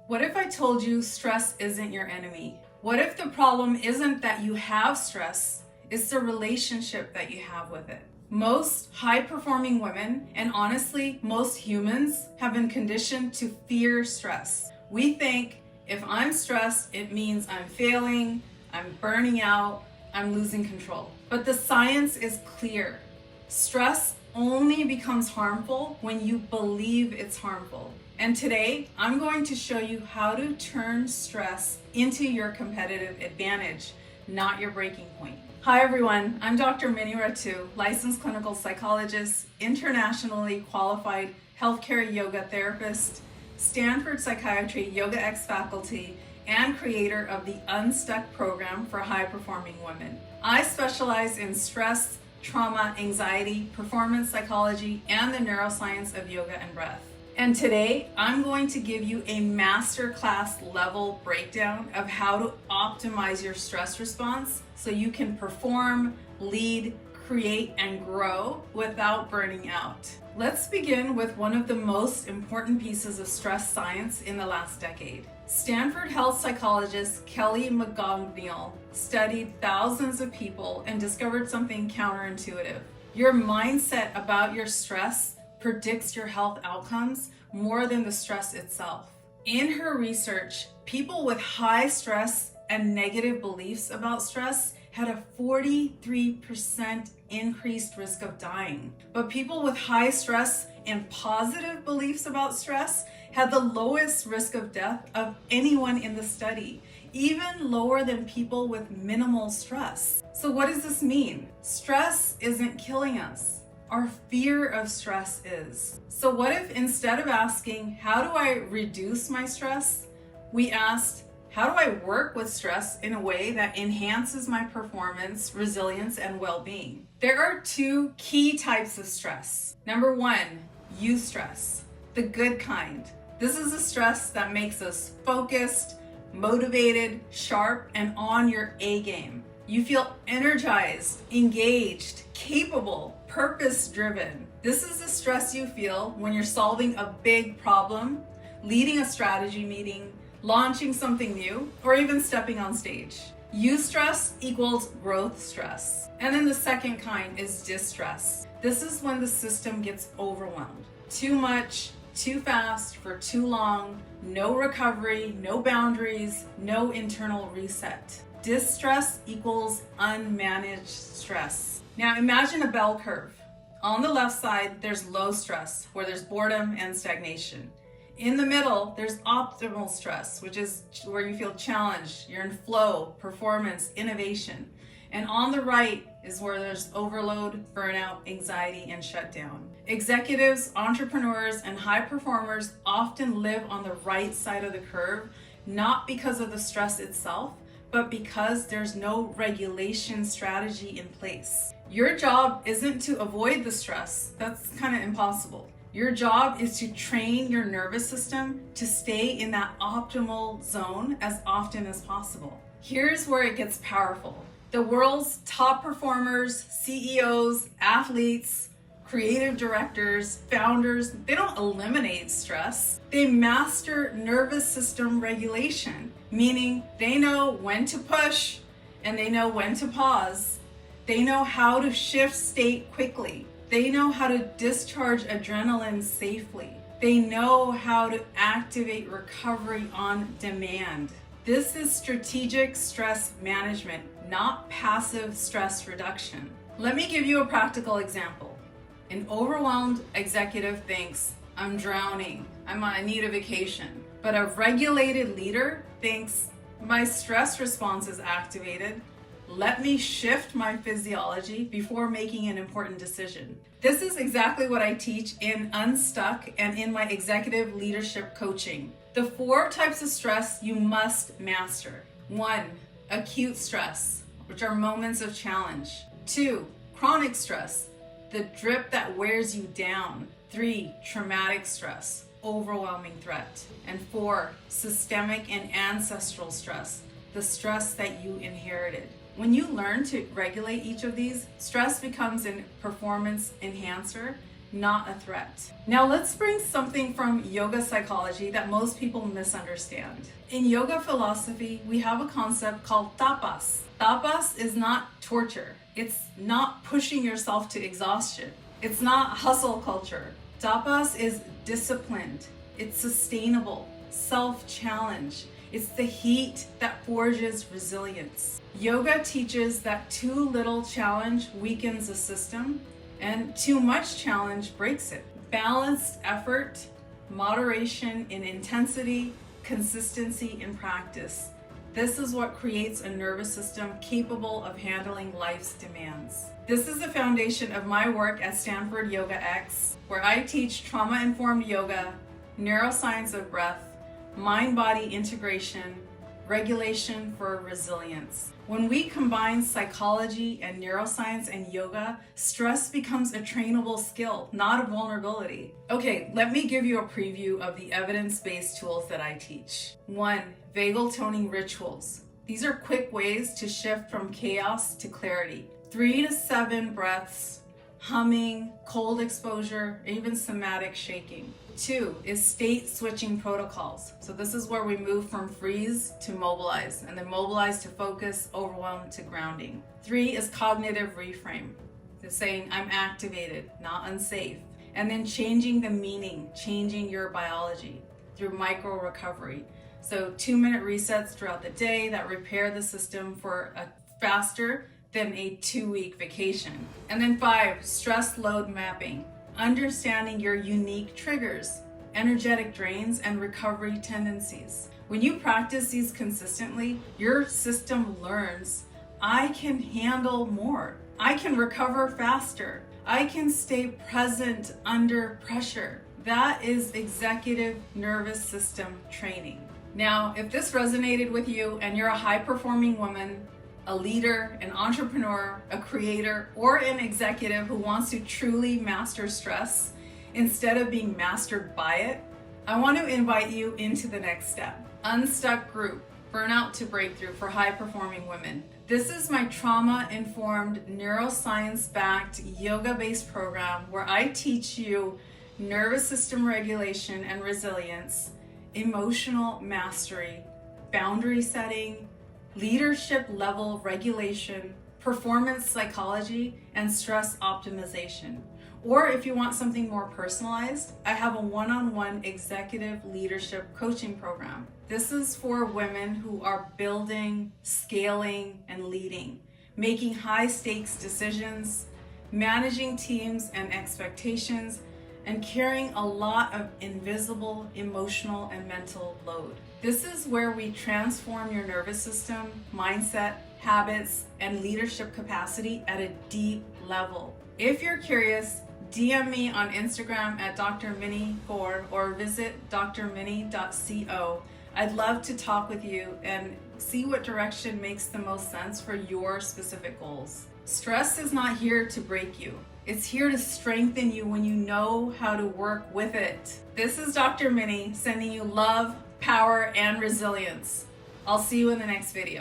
What if I told you stress isn't your enemy? What if the problem isn't that you have stress, it's the relationship that you have with it? Most high-performing women, and honestly, most humans, have been conditioned to fear stress. We think if I'm stressed, it means I'm failing, I'm burning out, I'm losing control. But the science is clear. Stress only becomes harmful when you believe it's harmful. And today, I'm going to show you how to turn stress into your competitive advantage, not your breaking point. Hi everyone, I'm Dr. Rattu, licensed clinical psychologist, internationally qualified healthcare yoga therapist, Stanford Psychiatry Yoga X faculty, and creator of the Unstuck program for high-performing women. I specialize in stress, trauma, anxiety, performance psychology, and the neuroscience of yoga and breath. And today, I'm going to give you a masterclass level breakdown of how to optimize your stress response so you can perform, lead, create, and grow without burning out. Let's begin with one of the most important pieces of stress science in the last decade. Stanford health psychologist Kelly McGonigal studied thousands of people and discovered something counterintuitive. Your mindset about your stress predicts your health outcomes more than the stress itself. In her research, people with high stress and negative beliefs about stress had a 43% increased risk of dying. But people with high stress and positive beliefs about stress had the lowest risk of death of anyone in the study, even lower than people with minimal stress. So what does this mean? Stress isn't killing us. Our fear of stress is. So what if instead of asking, how do I reduce my stress, we asked, how do I work with stress in a way that enhances my performance, resilience, and well-being? There are two key types of stress. Number one, eustress, the good kind. This is a stress that makes us focused, motivated, sharp, and on your A game. You feel energized, engaged, capable, purpose-driven. This is the stress you feel when you're solving a big problem, leading a strategy meeting, launching something new, or even stepping on stage. Eustress equals growth stress. And then the second kind is distress. This is when the system gets overwhelmed. Too much, too fast, for too long, no recovery, no boundaries, no internal reset. Distress equals unmanaged stress. Now imagine a bell curve. On the left side, there's low stress, where there's boredom and stagnation. In the middle, there's optimal stress, which is where you feel challenged, you're in flow, performance, innovation. And on the right is where there's overload, burnout, anxiety, and shutdown. Executives, entrepreneurs, and high performers often live on the right side of the curve, not because of the stress itself, but because there's no regulation strategy in place. Your job isn't to avoid the stress. That's kind of impossible. Your job is to train your nervous system to stay in that optimal zone as often as possible. Here's where it gets powerful. The world's top performers, CEOs, athletes, creative directors, founders, they don't eliminate stress. They master nervous system regulation, meaning they know when to push and they know when to pause. They know how to shift state quickly. They know how to discharge adrenaline safely. They know how to activate recovery on demand. This is strategic stress management, not passive stress reduction. Let me give you a practical example. An overwhelmed executive thinks, I'm drowning, I need a vacation. But a regulated leader thinks, my stress response is activated. Let me shift my physiology before making an important decision. This is exactly what I teach in Unstuck and in my executive leadership coaching. The 4 types of stress you must master. 1, acute stress, which are moments of challenge. 2, chronic stress, the drip that wears you down. 3, traumatic stress, overwhelming threat. And 4, systemic and ancestral stress, the stress that you inherited. When you learn to regulate each of these, stress becomes a performance enhancer, not a threat. Now let's bring something from yoga psychology that most people misunderstand. In yoga philosophy, we have a concept called tapas. Tapas is not torture. It's not pushing yourself to exhaustion. It's not hustle culture. Tapas is disciplined. It's sustainable, self-challenge. It's the heat that forges resilience. Yoga teaches that too little challenge weakens a system and too much challenge breaks it. Balanced effort, moderation in intensity, consistency in practice. This is what creates a nervous system capable of handling life's demands. This is the foundation of my work at Stanford Yoga X, where I teach trauma-informed yoga, neuroscience of breath, mind-body integration, regulation for resilience. When we combine psychology and neuroscience and yoga, stress becomes a trainable skill, not a vulnerability. Okay, let me give you a preview of the evidence-based tools that I teach. 1. Vagal toning rituals. These are quick ways to shift from chaos to clarity. 3 to 7 breaths, humming, cold exposure, even somatic shaking. 2 is state switching protocols. So this is where we move from freeze to mobilize, and then mobilize to focus, overwhelm to grounding. 3 is cognitive reframe. So saying I'm activated, not unsafe. And then changing the meaning, changing your biology through micro recovery. So 2-minute resets throughout the day that repair the system for a faster than a 2-week vacation. And then 5, stress load mapping. Understanding your unique triggers, energetic drains, and recovery tendencies. When you practice these consistently, your system learns, I can handle more. I can recover faster. I can stay present under pressure. That is executive nervous system training. Now, if this resonated with you and you're a high-performing woman, a leader, an entrepreneur, a creator, or an executive who wants to truly master stress instead of being mastered by it, I want to invite you into the next step. Unstuck Group, Burnout to Breakthrough for high-performing women. This is my trauma-informed, neuroscience-backed, yoga-based program where I teach you nervous system regulation and resilience, emotional mastery, boundary setting, leadership level regulation, performance psychology, and stress optimization. Or if you want something more personalized, I have a one-on-one executive leadership coaching program. This is for women who are building, scaling, and leading, making high stakes decisions, managing teams and expectations, and carrying a lot of invisible emotional and mental load. This is where we transform your nervous system, mindset, habits, and leadership capacity at a deep level. If you're curious, DM me on Instagram at drminnie4 or visit drminnie.co. I'd love to talk with you and see what direction makes the most sense for your specific goals. Stress is not here to break you. It's here to strengthen you when you know how to work with it. This is Dr. Minnie sending you love, power, and resilience. I'll see you in the next video.